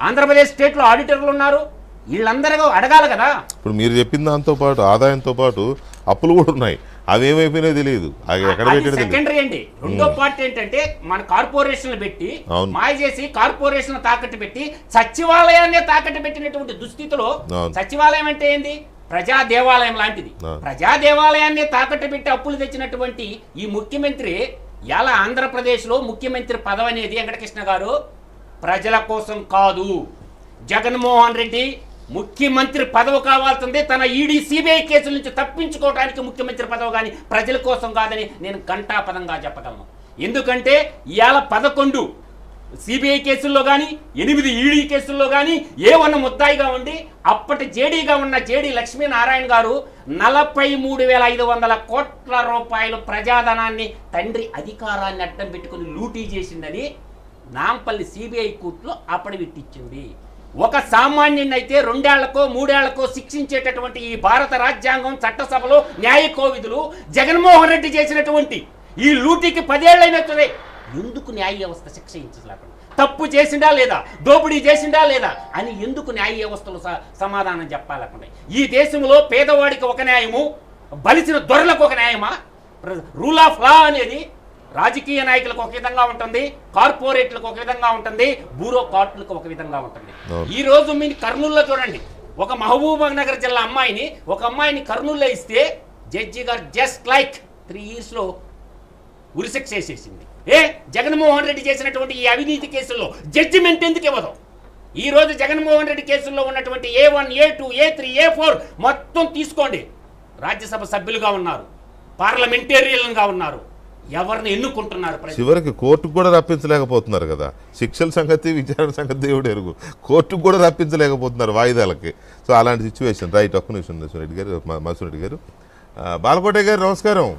ఆంధ్రప్రదేశ్ స్టేట్లో ఆడిటర్లు ఉన్నారు, వీళ్ళందరూ అడగాలి కదా. ఇప్పుడు మీరు చెప్పిన దాంతో పాటు ఆదాయంతో పాటు అప్పులు కూడా ఉన్నాయి, అవి ఏమైపోయినాయో తెలియదు, ఎక్కడ పెట్టాడో సెకండరీ అండి. రెండో పార్ట్ ఏంటంటే మన కార్పొరేషన్లు పెట్టి మాయ చేసి కార్పొరేషన్ తాకట్టు పెట్టి సచివాలయాన్ని తాకట్టు పెట్టినటువంటి దుస్థితిలో, సచివాలయం అంటే ఏంది? ప్రజా దేవాలయం లాంటిది. ప్రజా దేవాలయాన్ని తాకట్టు పెట్టి అప్పులు తెచ్చినటువంటి ఈ ముఖ్యమంత్రి ఎలా ఆంధ్రప్రదేశ్లో ముఖ్యమంత్రి పదవి అనేది వెంకటకృష్ణ గారు ప్రజల కోసం కాదు. జగన్మోహన్ రెడ్డి ముఖ్యమంత్రి పదవి కావాల్సిందే తన ఈడీ సిబిఐ కేసుల నుంచి తప్పించుకోవడానికి ముఖ్యమంత్రి పదవి, కానీ ప్రజల కోసం కాదని నేను ఘంటాపదంగా చెప్పగలను. ఎందుకంటే ఇవాళ 11 సిబిఐ కేసుల్లో కానీ 8 ఈడీ కేసుల్లో కానీ ఏ1 ముద్దాయిగా ఉండి అప్పటి జేడీగా ఉన్న జేడీ లక్ష్మీనారాయణ గారు 43,500 కోట్ల రూపాయలు ప్రజాధనాన్ని తండ్రి అధికారాన్ని అడ్డం పెట్టుకుని లూటీ చేసిందని నాంపల్లి సిబిఐ కోర్టులో అప్పడబెట్టించింది. ఒక సామాన్యుని అయితే 2 ఏళ్లకో 3 ఏళ్లకో శిక్షించేటటువంటి ఈ భారత రాజ్యాంగం చట్టసభలో న్యాయ కోవిధులు జగన్మోహన్ రెడ్డి చేసినటువంటి ఈ లూటీకి 10 ఏళ్ళైనా సరే ఎందుకు న్యాయ వ్యవస్థ శిక్షించలేకుండా? తప్పు చేసిండా లేదా, దోపిడీ చేసిండా లేదా అని ఎందుకు న్యాయ వ్యవస్థలు సమాధానం చెప్పాలకుండా? ఈ దేశంలో పేదవాడికి ఒక న్యాయము, బలిసిన దొరలకు ఒక న్యాయమా? రూల్ ఆఫ్ లా అనేది రాజకీయ నాయకులకు ఒక విధంగా ఉంటుంది, కార్పొరేట్లకు ఒక విధంగా ఉంటుంది, బ్యూరోక్రాట్లకు ఒక విధంగా ఉంటుంది. ఈ రోజు మీరు కర్నూలులో చూడండి, ఒక మహబూబ్ నగర్ జిల్లా ఒక అమ్మాయిని కర్నూలులో ఇస్తే జడ్జి గారు జస్ట్ లైక్ 3 yearsలో ఉరిశిక్ష చేసేసింది. జగన్మోహన్ రెడ్డి చేసినటువంటి ఈ అవినీతి కేసుల్లో జడ్జిమెంట్ ఎందుకు ఇవ్వదు? ఈ రోజు జగన్మోహన్ రెడ్డి కేసుల్లో ఉన్నటువంటి A1, A2, A3, A4 మొత్తం తీసుకోండి. రాజ్యసభ సభ్యులుగా ఉన్నారు, పార్లమెంటేరియన్గా ఉన్నారు, ఎవరిని ఎన్నుకుంటున్నారు? చివరికి కోర్టుకు కూడా రప్పించలేకపోతున్నారు కదా. శిక్షల సంగతి, విచారణ సంగతి దేవుడు ఎరుగు, కోర్టుకు కూడా రప్పించలేకపోతున్నారు వాయిదాలకి. సో అలాంటి సిచ్యువేషన్. రైట్, ఒక్క నిమిషం రెడ్డి గారు, మధుసూదన్ రెడ్డి గారు. బాలకోట గారు నమస్కారం.